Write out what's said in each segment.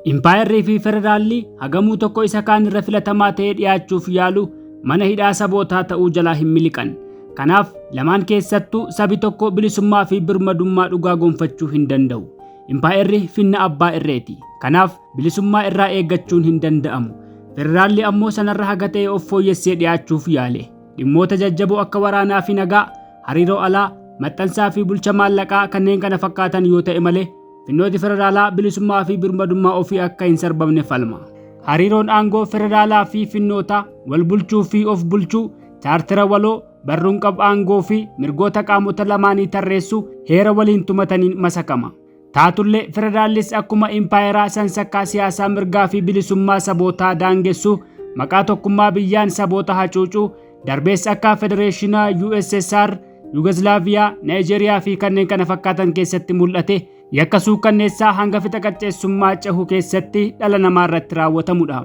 Impaayerrii fi Federaalli hagamuu tokko isa kaan irra filatamaa ta'ee dhiyaachuuf yaalu mana hidhaa sabootaa ta'uu jalaa hin miliqan. Kanaaf lamaan keessattuu sabi tokko bilisummaa fi birmadummaa dhugaa gonfachuu hin danda'u. Impaayerri finna abbaa irreeti. Kanaaf bilisummaa irraa eeggachuun hin danda'amu. Federaalli ammoo sanarra haga ta'e of fooyyessee dhiyaachuuf yaale. Dhimmoota jajjaboo akka waraanaa fi nagaa, hariiroo alaa, maxxansaa fi bulcha maallaqaa kanneen kana fakkaatan yoo ta'e malee Finnooti federaalaa bilisummaa fi birmadummaa ofii akka hin sarbamne falma. Hariiroon aangoo federaalaa fi finnoota wal bulchuu fi of bulchuu, chaartira waloo, barruun qab aangoo fi mirgoota qaamota lamaanii tarreessu heera waliin tumataniin masakama. Taatullee federaallis akkuma impaayeraa sansakkaa siyaasaa mirgaa fi bilisummaa sabootaa daangessu maqaa tokkummaa biyyaan saboota hacuucuu darbees akka federeeshinaa USSR, Yugoslavia, Nigeria fi kanneen kana fakkaatan keessatti mul'ate. Yakka suukanneessaa hanga fixa qacceessummaa cehu keessatti dhala namaa irratti raawwatamudha.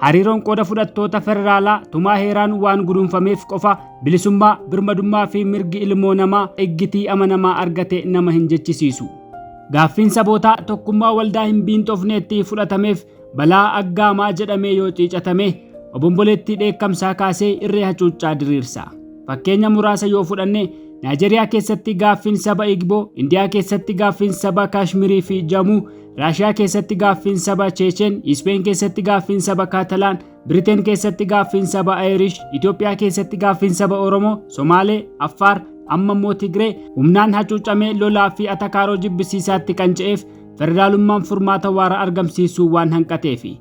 Hariiroon qooda fudhattoota federaalaa tumaa heeraan waan gudunfameef qofa bilisummaa, birmadummaa fi mirgi ilmoo namaa eeggitii amanamaa argate nama hin jechisiisu. Gaaffiin sabootaa tokkummaa waldaa hin biintofneetti fudhatameef balaa aggaamaa jedhamee yoo ciicatame obomboleettii dheekkamsaa kaasee irree hacuuccaa diriirsa. Fakkeenya muraasa yoo fudhanne Nigeria keessatti gaaffiin saba Igbo, India keessatti gaaffiin saba Kashmirii fi Jamuu, Raashiyaa keessatti gaaffiin saba Chechen, Spain keessatti gaaffiin saba Katalaan, Britain keessatti gaaffiin saba Irish, Itoophiyaa keessatti gaaffiin saba Oromoo, Somaalee, Affaar, amma immoo Tigree humnaan hacuucamee lolaa fi atakaaroo jibbisiisaatti kan ce'eef federaalummaan furmaata waara argamsiisuu waan hanqateefi.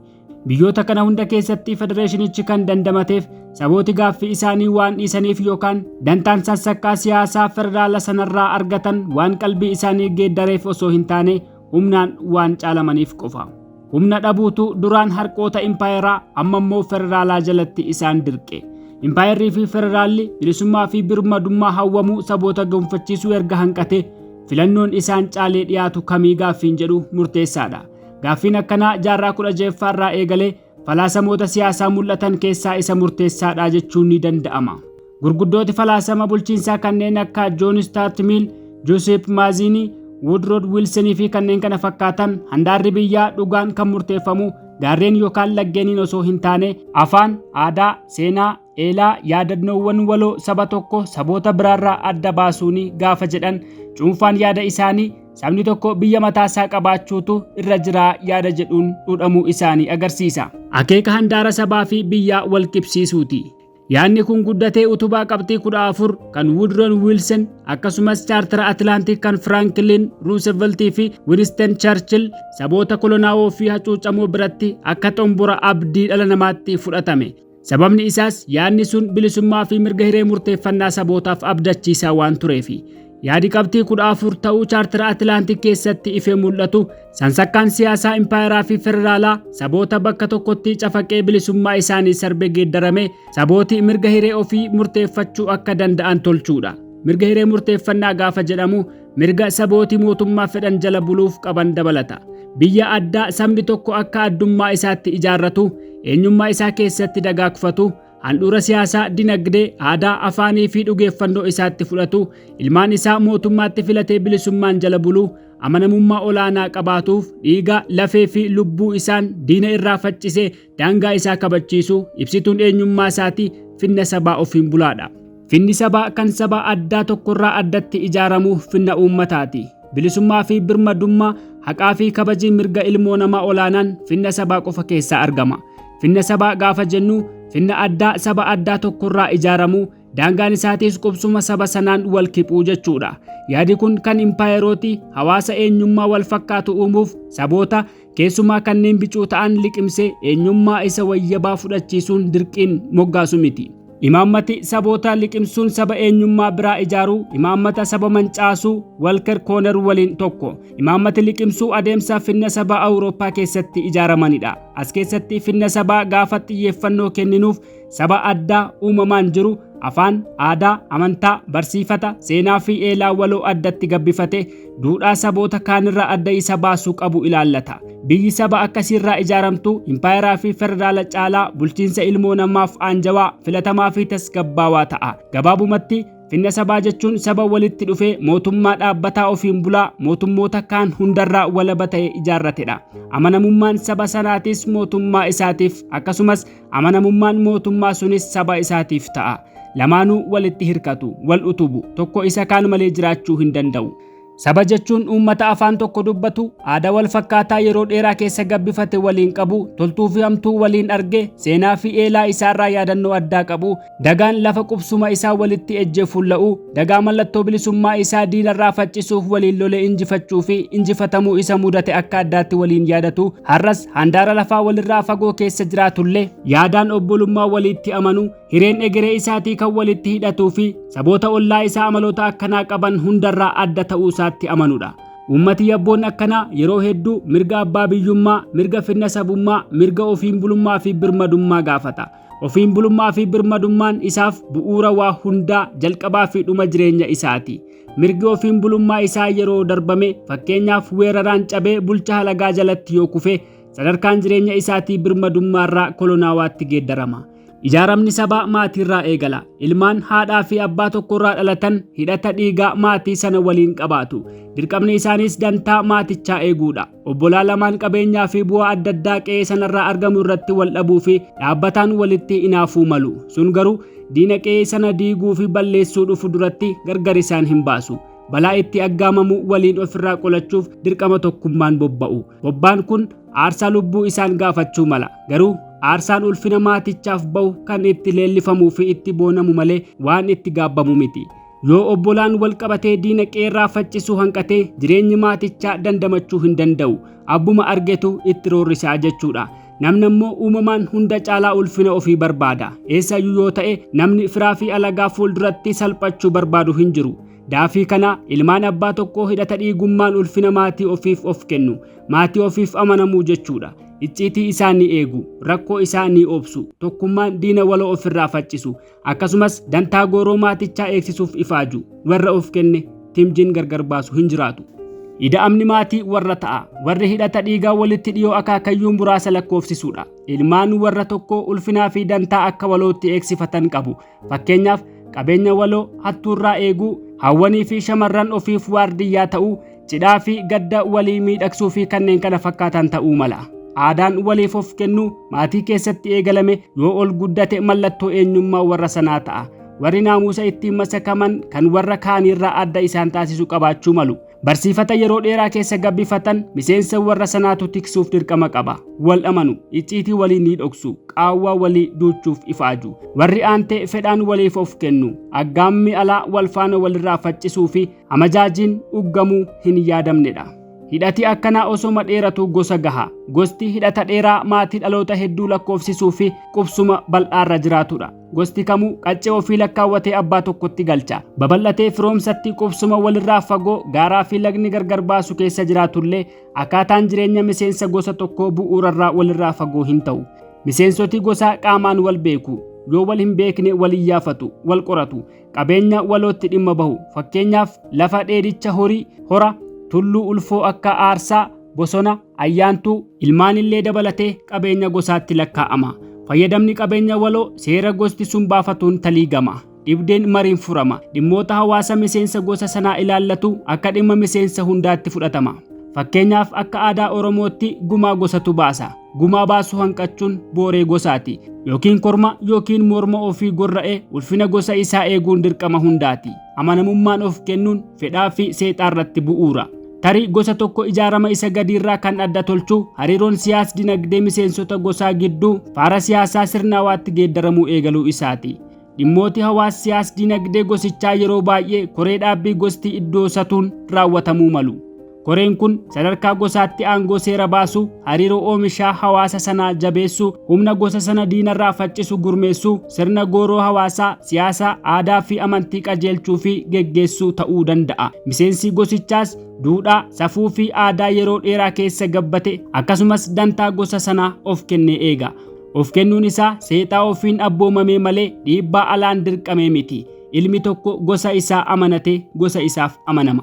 Biyyoota kana hunda keessatti federeeshinichi kan dandamateef sabooti gaaffii isaanii waan dhiisaniif yookaan dantaan sansakkaa siyaasaa federaala sanarraa argatan waan qalbii isaanii geeddareef osoo hin taane humnaan waan caalamaniif qofa. Humna dhabuutu duraan harqoota impaayeraa amma immoo federaalaa jalatti isaan dirqe. Impaayerrii fi federaalli bilisummaa fi birmadummaa hawwamuu saboota gonfachiisuu erga hanqate filannoon isaan caalee dhiyaatu kamii gaaffiin jedhu murteessaadha. Gaaffiin akkanaa jaarraa 16 irraa eegalee falaasamoota siyaasaa mul'atan keessaa isa murteessaadha jechuun ni danda'ama. Gurguddooti falaasama bulchiinsaa kanneen akka John Stuart Mill, Joseph Mazzini, Woodrow Wilson fi kanneen kana fakkaatan handaarri biyyaa dhugaan kan murteeffamu gaarreen yookaan laggeeniin osoo hin taane afaan, aadaa, seenaa, eelaa, yaadannoowwan waloo saba tokko saboota biraarraa adda baasuuni gaafa jedhan cuunfaan yaada isaanii sabni tokko biyya mataasaa qabaachuutu irra jiraa yaada jedhuun dhudhamuu isaanii agarsiisa. Akeeka handaara sabaa fi biyyaa wal qibsiisuuti. Yaadni kun guddatee utubaa qabxii 14 kan Woodrow Wilson akkasumas chaartara Atlantic kan Franklin Roosevelt fi Winston Churchill saboota kolonaawoo fi hacuucamoo biratti akka xombora abdii dhala namaatti fudhatame. Sababni isaas yaadni sun bilisummaa fi mirga hiree murteeffannaa sabootaaf abdachiisaa waan tureefi. Yaadi qabxii 14 ta'uu chaartara Atlantic keessatti ifee mul'atu sansakkaan siyaasaa impaayeraa fi federaalaa saboota bakka tokkotti cafaqee bilisummaa isaanii sarbe geeddarame sabooti mirga hiree ofii murteeffachuu akka danda'an tolchuudha. Mirga hiree murteeffannaa gaafa jedhamu mirga sabooti mootummaa fedhan jala buluuf qaban dabalata. Biyya addaa sabni tokko akka addummaa isaatti ijaarratu, eenyummaa isaa keessatti dagaagfatu, handhuura siyaasaa, dinagdee, aadaa, afaanii fi dhugeeffannoo isaatti fudhatu, ilmaan isaa mootummaatti filatee bilisummaan jala buluu, amanamummaa olaanaa qabaatuuf dhiiga, lafee fi lubbuu isaan diina irraa faccisee daangaa isaa kabachiisu ibsituun eenyummaa isaati finna sabaa ofiin bulaadha. Finni sabaa kan saba addaa tokkorraa addatti ijaaramu finna uummataati. Bilisummaa fi birmadummaa, haqaa fi kabajii mirga ilmoo namaa olaanaan finna sabaa qofa keessaa argama. Finna sabaa gaafa jennu finna addaa saba addaa tokkorraa ijaaramu daangaan isaatis qubsuma saba sanaan wal kiphuu jechuudha. Yaadi kun kan impaayerooti hawaasa eenyummaa wal fakkaatu uumuuf saboota keessumaa kanneen bicuu ta'an liqimsee eenyummaa isa wayyabaa fudhachiisuun dirqiin moggaasu miti. Imaammati saboota liqimsuun saba eenyummaa biraa ijaaruu imaammata saba mancaasuu Walker Kooner waliin tokko. Imaammati liqimsuu adeemsa finna sabaa Awurooppaa keessatti ijaaramanidha. As keessatti finna sabaa gaafa xiyyeeffannoo kenninuuf saba addaa uumamaan jiru afaan, aadaa, amantaa, barsiifata, seenaa fi eelaa waloo addatti gabbifate duudhaa saboota kaanirraa adda isa baasuu qabu ilaallata. Biyyi saba akkasiirraa ijaaramtu impaayeraa fi federaala caalaa bulchiinsa ilmoo namaaf aanjawaa, filatamaa fi tasgabbaawaa ta'a. Gabaabumatti finna sabaa jechuun saba walitti dhufee mootummaa dhaabbataa ofiin bulaa mootummoota kaan hundarraa walaba ta'e ijaarratedha. Amanamummaan saba sanaatis mootummaa isaatiif akkasumas amanamummaan mootummaa sunis saba isaatiif ta'a. Lamaanuu walitti hirkatu, wal utubu, tokko isa kaan malee jiraachuu hin danda'u. Saba jechuun uummata afaan tokko dubbatu, aadaa wal fakkaataa yeroo dheeraa keessa gabbifate waliin qabu, toltuu fi hamtuu waliin arge, seenaa fi eelaa isaarraa yaadannoo addaa qabu, dagaan lafa qubsuma isaa walitti ejjee fuulla'u, dagaa mallattoo bilisummaa isaa diinarraa faccisuuf waliin lolee injifachuu fi injifatamuu isa mudate akka addaatti waliin yaadatu, har'as handaara lafaa walirraa fagoo keessa jiraatullee yaadaan obbolummaa walitti amanu, hireen egeree isaatii kan walitti hidhatuu fi saboota ollaa isaa amaloota akkanaa qaban hundarraa adda ta'uu isaatti amanudha. Uummati yabboon akkanaa yeroo hedduu mirga abbaa biyyummaa, mirga finna sabummaa, mirga ofiin bulummaa fi birmadummaa gaafata. Ofiin bulummaa fi birmadummaan isaaf bu'uura waa hundaa, jalqabaa fi dhuma jireenya isaati. Mirgi ofiin bulummaa isaa yeroo darbame fakkeenyaaf weeraraan cabee bulcha halagaa jalatti yoo kufe sadarkaan jireenya isaatii birmadummaarraa kolonaawaatti geeddarama. Ijaaramni sabaa maatiirraa eegala. Ilmaan haadhaa fi abbaa tokkorraa dhalatan hidhata dhiigaa maatii sana waliin qabaatu. Dirqamni isaanis dantaa maatichaa eeguudha. Obbolaa lamaan qabeenyaa fi bu'aa adda addaa qe'ee sanarraa argamu irratti wal dhabuu fi dhaabbataan walitti inaafuu malu. Sun garuu diina qe'ee sana diiguu fi balleessuu dhufu duratti gargar isaan hin baasu. Balaa itti aggaamamu waliin ofirraa qolachuuf dirqama tokkummaan bobba'u. Bobbaan kun aarsaa lubbuu isaan gaafachuu mala. Garuu aarsaan ulfina maatichaaf ba'u kan itti leellifamuu fi itti boonamu malee waan itti gaabbamu miti. Yoo obbolaan wal qabatee diina qeerraa faccisuu hanqatee jireenyi maatichaa dandamachuu hin danda'u. Abbuma argetu itti roorrisaa jechuudha. Namni immoo uumamaan hunda caalaa ulfina ofii barbaada. Eessayyuu yoo ta'e namni firaa fi alagaa fuulduratti salphachuu barbaadu hin jiru. Daafii kana ilmaan abbaa tokkoo hidhata dhiigummaan ulfina maatii ofiif of kennu. Maatii ofiif amanamuu jechuudha. Icciitii isaa ni eegu, rakkoo isaa ni obsu, tokkummaan diina waloo ofirraa faccisu, akkasumas dantaa gooroo maatichaa eegsisuuf ifaaju. Warra of kenne timjiin gargar baasu hin jiraatu. Ida'amni maatii warra ta'a. Warri hidhata dhiigaa walitti dhiyoo akaakayyuu muraasa lakkoofsisuudha. Ilmaan warra tokkoo ulfinaa fi dantaa akka walootti eegsifatan qabu. Fakkeenyaaf qabeenya waloo hattuurraa eeguu, hawwanii fi shamarran ofiif waardiyyaa ta'uu, cidhaa fi gadda walii miidhagsuu fi kanneen kana fakkaatan ta'uu mala. Aadaan waliif of kennu maatii keessatti eegalame yoo ol guddate mallattoo eenyummaa warra sanaa ta'a. Warri naamusa ittiin masakaman kan warra kaanirraa adda isaan taasisu qabaachuu malu. Barsiifata yeroo dheeraa keessa gabbifatan miseensa warra sanaatu tiksuuf dirqama qaba. Wal amanu, icciitii walii ni dhoksu, qaawwaa walii duuchuuf ifaaju. Warri aantee fedhaan waliif of kennu, aggaammi alaa wal faana walirraa faccisuu fi amajaajiin uggamuu hin yaadamnedha. Hidhati akkanaa osoma dheeratu gosa gaha. Gosti hidhata dheeraa maatii dhaloota hedduu lakkoofsisuu fi qubsuma bal'aarra jiraatudha. Gosti kamuu qaccee ofii lakkaawwatee abbaa tokkotti galcha. Babal'atee firoomsatti qubsuma walirraa fagoo gaaraa fi lagni gargar baasu keessa jiraatullee akkaataan jireenya miseensa gosa tokkoo bu'uurarraa walirraa fagoo hin ta'u. Miseensoti gosaa qaamaan wal beeku. Yoo wal hin beekne wal iyyaafatu, wal qoratu, qabeenya walootti dhimma bahu. Fakkeenyaaf lafa dheedicha horii, hora, tulluu ulfoo akka aarsaa, bosona, ayyaantuu, ilmaanillee dabalatee qabeenya gosaatti lakkaa'ama. Fayyadamni qabeenya waloo seera gosti sun baafatuun taliigama. Dhibdeen mariin furama. Dhimmoota hawaasa miseensa gosa sanaa ilaallatu akka dhimma miseensa hundaatti fudhatama. Fakkeenyaaf akka aadaa Oromootti gumaa gosatu baasa. Gumaa baasuu hanqachuun booree gosaati. Yookiin korma yookiin morma ofii gorra'ee ulfina gosa isaa eeguun dirqama hundaati. Amanamummaan of kennuun fedhaa fi seexaarratti bu'uura. Tarii gosa tokko ijaarama isa gadiirraa kan adda tolchuu hariiroon siyaas dinagdee miseensota gosaa gidduu faara siyaasaa sirnaawaatti geeddaramuu eegaluu isaati. Dhimmooti hawaas siyaas dinagdee gosichaa yeroo baay'ee koree dhaabbii gosti iddoo satuun raawwatamuu malu. Koreen kun sadarkaa gosaatti aangoo seera baasu, hariiroo oomishaa hawaasa sanaa jabeessuu, humna gosa sana diinarraa faccisu gurmeessuu, sirna gooroo hawaasaa, siyaasaa, aadaa fi amantii qajeelchuu fi geggeessuu ta'uu danda'a. Miseensi gosichaas duudhaa, safuu fi aadaa yeroo dheeraa keessa gabbate akkasumas dantaa gosa sanaa of kennee eega. Of kennuun isaa seexaa ofiin abboomamee malee dhiibbaa alaan dirqamee miti. Ilmi tokko gosa isaa amanatee gosa isaaf amanama.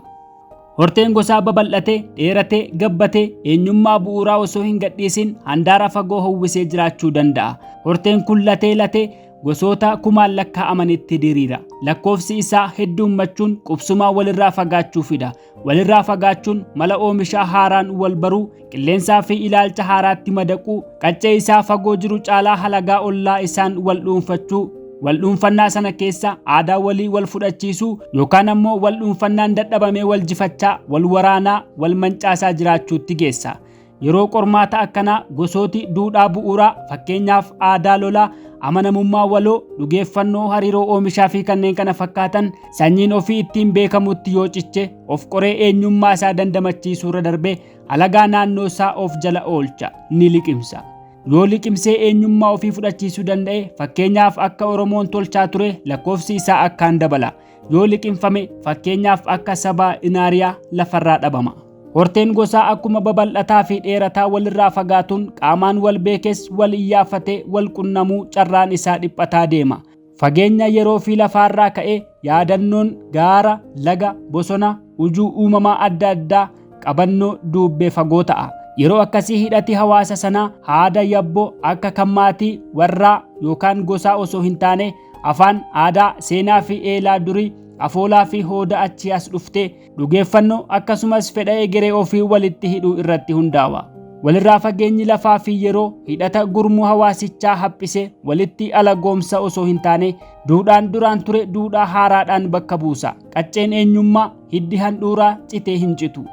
Horteen gosaa babal'atee dheeratee gabbatee eenyummaa bu'uuraa osoo hin gadhiisin handaara fagoo hawwisee jiraachuu danda'a. Horteen kun latee gosoota kumaan lakkaa'amanitti diriira. Lakkoofsi isaa heddummachuun qubsumaa walirraa fagaachuu fida. Walirraa fagaachuun mala oomishaa haaraan wal baruu, qilleensaa fi ilaalcha haaraatti madaquu, qaccee isaa fagoo jiru caalaa halagaa ollaa isaan wal dhuunfachuu, wal dhuunfannaa sana keessa aadaa walii wal fudhachiisuu yookaan ammoo wal dhuunfannaan dadhabamee wal jifachaa, wal waraanaa, wal mancaasaa jiraachuutti geessa. Yeroo qormaata akkanaa gosooti duudhaa bu'uuraa fakkeenyaaf aadaa lolaa, amanamummaa waloo, dhugeeffannoo hariiroo oomishaa fi kanneen kana fakkaatan sanyiin ofii ittiin beekamutti yoo ciche of qoree eenyummaa isaa dandamachiisuu irra darbee halagaa naannoo isaa of jala oolcha, ni liqimsa. Yoo liqimsee eenyummaa ofii fudhachiisuu danda'e fakkeenyaaf akka Oromoon tolchaa ture lakkoofsi isaa akkaan dabala. Yoo liqimfame fakkeenyaaf akka saba Inaariyaa lafarraa dhabama. Horteen gosaa akkuma babal'ataa fi dheerataa walirraa fagaatuun qaamaan wal beekes wal iyyaafatee wal qunnamuu carraan isaa dhiphataa deema. Fageenya yeroo fi lafaarraa ka'ee yaadannoon gaara, laga, bosona, ujuu uumamaa adda addaa qabannoo duubbee fagoo ta'a. Yeroo akkasii hidhati hawaasa sanaa haada yabboo akka kan maatii warraa yookaan gosaa osoo hin taane afaan, aadaa, seenaa fi eelaa durii, afoolaa fi hooda achi as dhuftee dhugeeffannoo akkasumas fedha egeree ofii walitti hidhuu irratti hundaa'a. Walirraa fageenyi lafaa fi yeroo hidhata gurmuu hawaasichaa haphisee walitti alagoomsa osoo hin taane duudhaan duraan ture duudhaa haaraadhaan bakka buusa. Qacceen eenyummaa hiddi handhuuraa citee hin citu.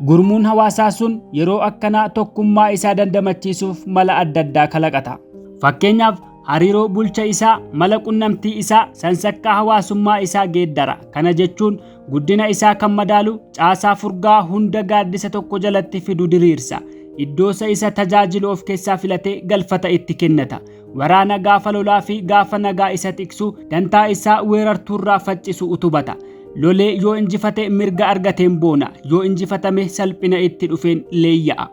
Gurmuun hawaasaa sun yeroo akkanaa tokkummaa isaa dandamachiisuuf mala adda addaa kalaqata. Fakkeenyaaf hariiroo bulcha isaa, mala qunnamtii isaa, sansakkaa hawaasummaa isaa geeddara. Kana jechuun guddina isaa kan madaalu caasaa furgaa hunda gaaddisa tokko jalatti fidu diriirsa. Iddoosa isa tajaajilu of keessaa filatee galfata itti kennata. Waraana gaafa lolaa fi gaafa nagaa isa tiksu dantaa isaa weerartuurraa faccisu utubata. Lolee yoo injifate mirga argateen boona, yoo injifatame salphina itti dhufeen leeyya'a.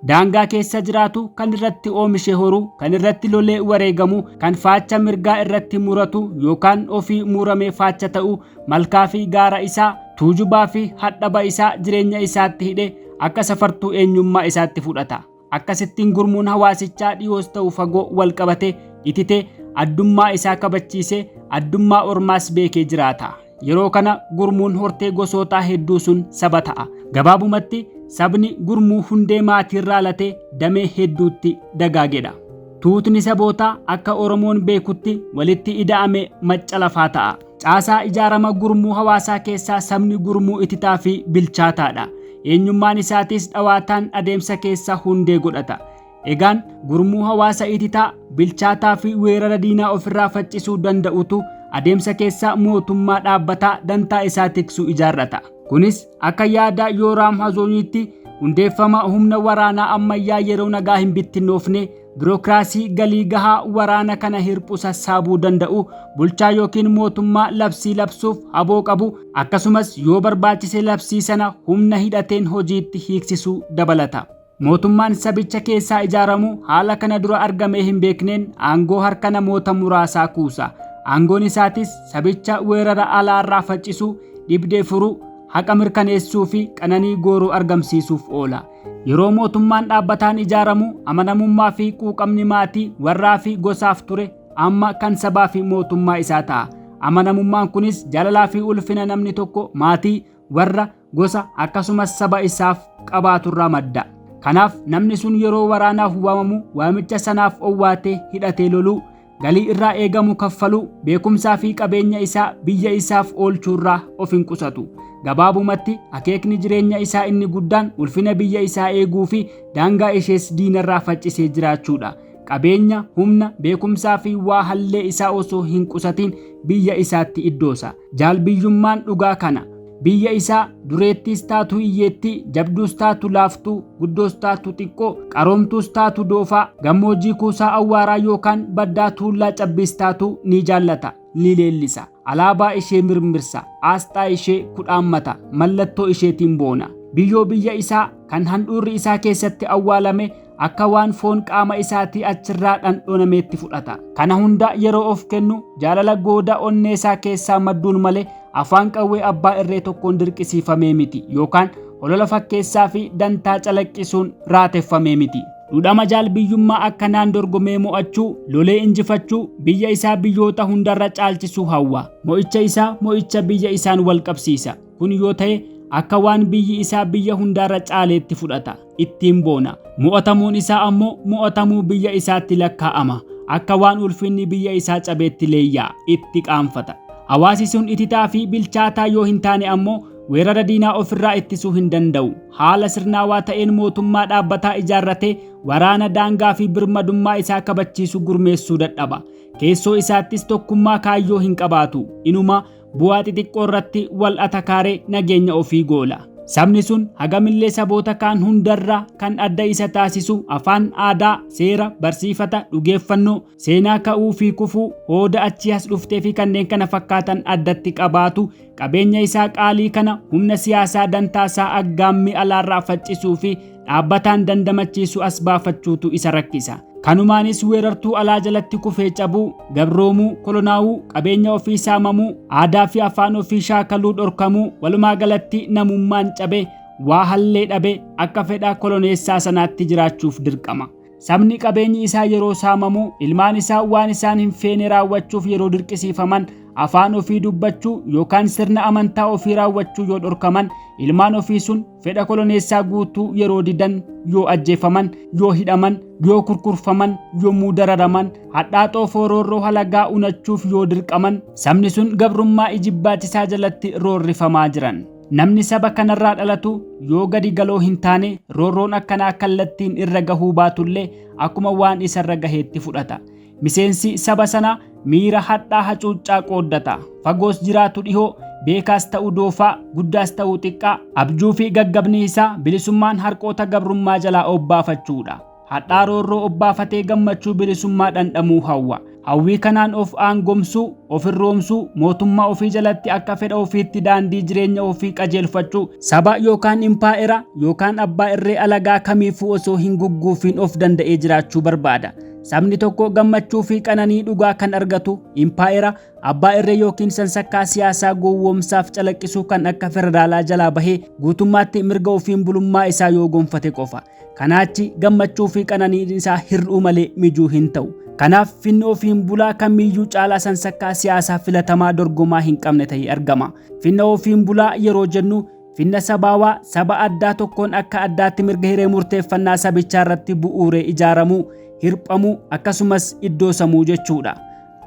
Daangaa keessa jiraatu kan irratti oomishe horuu, kan irratti lolee wareegamu, kan faacha mirgaa irratti muratu yookaan ofii muramee faacha ta'u, malkaa fi gaara isaa, tuujubaa fi hadhaba isaa jireenya isaatti hidhe akka safartuu eenyummaa isaatti fudhata. Akkasittiin gurmuun hawaasichaa dhiyoos ta'u fagoo wal qabate ititee addummaa isaa kabachiisee addummaa ormaas beekee jiraata. Yeroo kana gurmuun hortee gosootaa hedduu sun saba ta'a. Gabaabumatti sabni gurmuu hundee maatiirraa latee damee hedduutti dagaagedha. Tuutni sabootaa akka Oromoon beekutti walitti ida'ame macca lafaa ta'a. Caasaa ijaarama gurmuu hawaasaa keessaa sabni gurmuu ititaa fi bilchaataadha. Eenyummaan isaatis dhawaataan adeemsa keessa hundee godhata. Egaan gurmuu hawaasa ititaa, bilchaataa fi weerara diinaa ofirraa faccisuu danda'utu adeemsa keessa mootummaa dhaabbataa dantaa isaa tiksu ijaarrata. Kunis akka yaada Yooraam Hazooniitti hundeeffama humna waraanaa ammayyaa yeroo nagaa hin bittinnoofne birookiraasii galii gahaa waraana kana hirphu sassaabuu danda'u, bulchaa yookiin mootummaa labsii labsuuf haboo qabu, akkasumas yoo barbaachise labsii sana humna hidhateen hojiitti hiiksisuu dabalata. Mootummaan sabicha keessaa ijaaramu haala kana dura argamee hin beekneen aangoo harka namoota muraasaa kuusa. Aangoon isaatis sabicha weerara alaarraa faccisuu, dhibdee furuu, haqa mirkaneessuu fi qananii gooruu argamsiisuuf oola. Yeroo mootummaan dhaabbataan ijaaramu amanamummaa fi quuqamni maatii warraa fi gosaaf ture amma kan sabaa fi mootummaa isaa ta'a. Amanamummaan kunis jaalalaa fi ulfina namni tokko maatii, warra, gosa akkasumas saba isaaf qabaaturraa madda. Kanaaf namni sun yeroo waraanaaf waamamu waamicha sanaaf owwaatee hidhatee loluu, galii irraa eegamu kaffaluu, beekumsaa fi qabeenya isaa biyya isaaf oolchuurraa of hin qusatu. Gabaabumatti akeekni jireenya isaa inni guddaan ulfina biyya isaa eeguu fi daangaa ishees diinarraa faccisee jiraachuudha. Qabeenya, humna, beekumsaa fi waa hallee isaa osoo hin qusatiin biyya isaatti iddoosa. Jaalbiyyummaan dhugaa kana. Biyya isaa dureettis taatu hiyyeetti, jabduus taatu laaftuu, guddoos taatu xiqqoo, qaroomtuus taatu doofaa, gammoojjii kuusaa awwaaraa yookaan baddaa tuullaa cabbiis taatu ni jaallata, ni leellisa. Alaabaa ishee mirmirsa, aasxaa ishee kudhaammata, mallattoo isheetiin boona. Biyyoo biyya isaa kan handhuurri isaa keessatti awwaalame akka waan foon qaama isaatii achirraa dhandhonameetti fudhata. Kana hunda yeroo of kennu jaalala gooda onnee isaa keessaa madduun malee afaan qawwee abbaa irree tokkoon dirqisiifamee miti yookaan olola fakkeessaa fi dantaa calaqqisuun raateffamee miti. Dhudhama jaalbiyyummaa akkanaan dorgomee mo'achuu, lolee injifachuu, biyya isaa biyyoota hundarra caalchisuu hawwa. Mo'icha isaa mo'icha biyya isaan wal qabsiisa. Kun yoo ta'e akka waan biyyi isaa biyya hundarra caaleetti fudhata, ittiin boona. Mo'atamuun isaa ammoo mo'atamuu biyya isaatti lakkaa'ama. Akka waan ulfinni biyya isaa cabeetti leeyyaa, itti qaanfata. Hawaasi sun ititaa fi bilchaataa yoo hin taane ammoo weerara diinaa ofirraa ittisuu hin danda'u. Haala sirnaawaa ta'een mootummaa dhaabbataa ijaarratee waraana daangaa fi birmadummaa isaa kabachiisu gurmeessuu dadhaba. Keessoo isaattis tokkummaa kaayyoo hin qabaatu. Inuma bu'aa xixiqqoo irratti wal atakaaree nageenya ofii goola. Sabni sun hagamillee saboota kaan hundarra kan adda isa taasisu afaan, aadaa, seera, barsiifata, dhugeeffannoo, seenaa ka'uu fi kufuu, hooda achi as dhuftee fi kanneen kana fakkaatan addatti qabaatu qabeenya isaa qaalii kana humna siyaasaa dantaasaa aggaammii alaarraa faccisuu fi dhaabbataan dandamachiisu as baafachuutu isa rakkisa. Kanumaanis weerartuu alaa jalatti kufee cabuu, gabroomuu, kolonaawuu, qabeenya ofii saamamuu, aadaa fi afaan ofii shaakaluu dhorkamuu, walumaa galatti namummaan cabe, waa hallee dhabe akka fedha koloneessaa sanaatti jiraachuuf dirqama. Sabni qabeenyi isaa yeroo saamamuu, ilmaan isaa waan isaan hin feene raawwachuuf yeroo dirqisiifaman, afaan ofii dubbachuu yookaan sirna amantaa ofii raawwachuu yoo dhorkaman, ilmaan ofii sun fedha koloneessaa guutuu yeroo didan, yoo ajjeefaman, yoo hidhaman, yoo kurkurfaman, yommuu dararaman, hadhaaxoo fooroorroo halagaa unachuuf yoo dirqaman, sabni sun gabrummaa ijibbaachisaa jalatti roorrifamaa jiran. Namni saba kanarraa dhalatu yoo gadi galoo hin taane roorroon akkanaa kallattiin irra gahuu baatullee akkuma waan isarra gaheetti fudhata. Miseensi saba sana miira hadhaa hacuuccaa qooddata. Fagoos jiraatu dhihoo, beekaas ta'uu doofaa, guddaas ta'uu xiqqaa, abjuu fi gaggabni isaa bilisummaan harqoota gabrummaa jalaa obbaafachuudha. Hadhaa roorroo obbaafatee gammachuu bilisummaa dhandhamuu hawwa. Hawwii kanaan of aangomsuu, of irroomsuu, mootummaa ofii jalatti akka fedha ofiitti daandii jireenya ofii qajeelfachuu, saba yookaan impaayera yookaan abbaa irree alagaa kamiifuu osoo hin gugguufiin of danda'ee jiraachuu barbaada. Sabni tokko gammachuu fi qananii dhugaa kan argatu impaayera, abbaa irree yookiin sansakkaa siyaasaa gowwoomsaaf calaqqisuu kan akka federaalaa jalaa bahee guutummaatti mirga ofiin bulummaa isaa yoo gonfate qofa. Kanaachi gammachuu fi qananiin isaa hir'uu malee mijuu hin ta'u. Kanaaf finni ofiin bulaa kamiyyuu caalaa sansakkaa siyaasaa filatamaa dorgomaa hin qabne ta'ee argama. Finna ofiin bulaa yeroo jennu finna sabaawaa saba addaa tokkoon akka addaatti mirga hiree murteeffannaa sabichaa irratti bu'uuree ijaaramuu, hirphamuu akkasumas iddoosamuu jechuudha.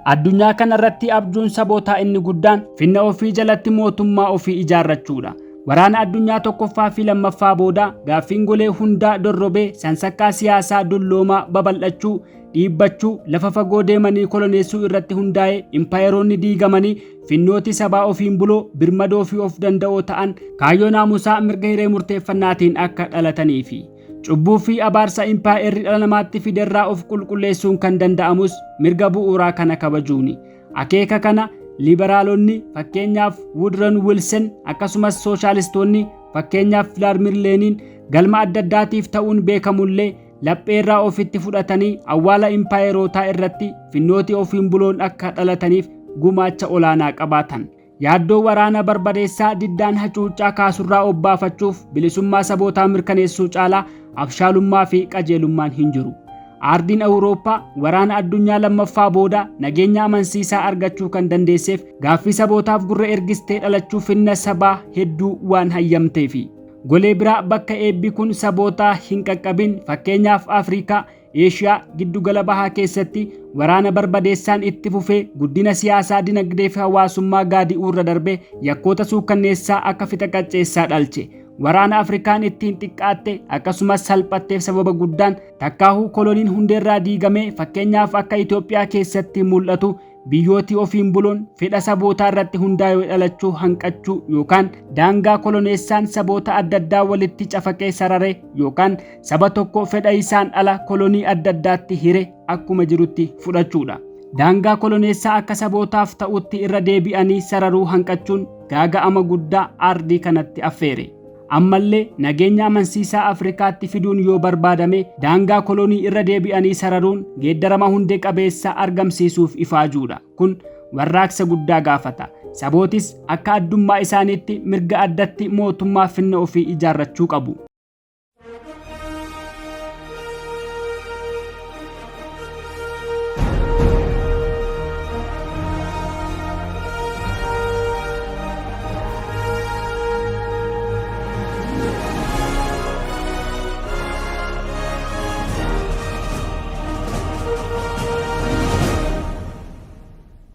Addunyaa kanarratti abjuun sabootaa inni guddaan finna ofii jalatti mootummaa ofii ijaarrachuudha. Waraana addunyaa tokkoffaa fi lammaffaa booda gaaffiin golee hundaa dorrobee sansakkaa siyaasaa dulloomaa babal'achuu, dhiibbachuu, lafa fagoo deemanii koloneessuu irratti hundaa'ee impaayeroonni diigamanii finnooti sabaa ofiin buloo birmadoo fi of danda'oo ta'an kaayyoo naamusaa mirga hiree murteeffannaatiin akka dhalataniifi. Cubbuu fi abaarsa impaayerri dhala namaatti fiderraa of qulqulleessuun kan danda'amus mirga bu'uuraa kana kabajuuni. Akeeka kana liberaalonni fakkeenyaaf Woodrow Wilson akkasumas sooshaalistoonni fakkeenyaaf Vladimir Lenin galma adda addaatiif ta'uun beekamullee lapheerraa ofitti fudhatanii awwaala impaayerotaa irratti finnooti ofiin buloon akka dhalataniif gumaacha olaanaa qabaatan. Yaaddoo waraana barbadeessaa diddaan hacuuccaa kaasurraa obbaafachuuf bilisummaa sabootaa mirkaneessuu caalaa abshaalummaa fi qajeelummaan hin jiru. Aardiin Awurooppaa waraana addunyaa lammaffaa booda nageenya amansiisaa argachuu kan dandeesseef gaaffii sabootaaf gurra ergistee dhalachuu finna sabaa hedduu waan hayyamteefi. Golee biraa bakka eebbi kun sabootaa hin qaqqabin fakkeenyaaf Afrikaa, Eeshiyaa, Giddugala Bahaa keessatti waraana barbadeessaan itti fufee guddina siyaasaa, dinagdee fi hawaasummaa gaadi'uu irra darbee yakkoota suukkanneessaa akka fixa qacceessaa dhalche. Waraana Afrikaan ittiin xiqqaatte akkasumas salphatteef sababa guddaan takkaahuu koloniin hundeerraa diigamee fakkeenyaaf akka Itoophiyaa keessatti mul'atu biyyooti ofiin buloon fedha sabootaa irratti hundaa'ee dhalachuu hanqachuu yookaan daangaa koloneessaan saboota adda addaa walitti cafaqee sararee yookaan saba tokko fedha isaan ala kolonii adda addaatti hire akkuma jirutti fudhachuudha. Daangaa koloneessaa akka sabootaaf ta'utti irra deebi'anii sararuu hanqachuun gaaga'ama guddaa aardii kanatti affeere. ammallee nageenya amansiisaa Afrikaatti fiduun yoo barbaadame daangaa kolonii irra deebi'anii sararuun geeddarama hundee qabeessa argamsiisuuf ifaajuudha. Kun warraaqsa guddaa gaafata. Sabootis akka addummaa isaaniitti mirga addatti mootummaa finna ofii ijaarrachuu qabu.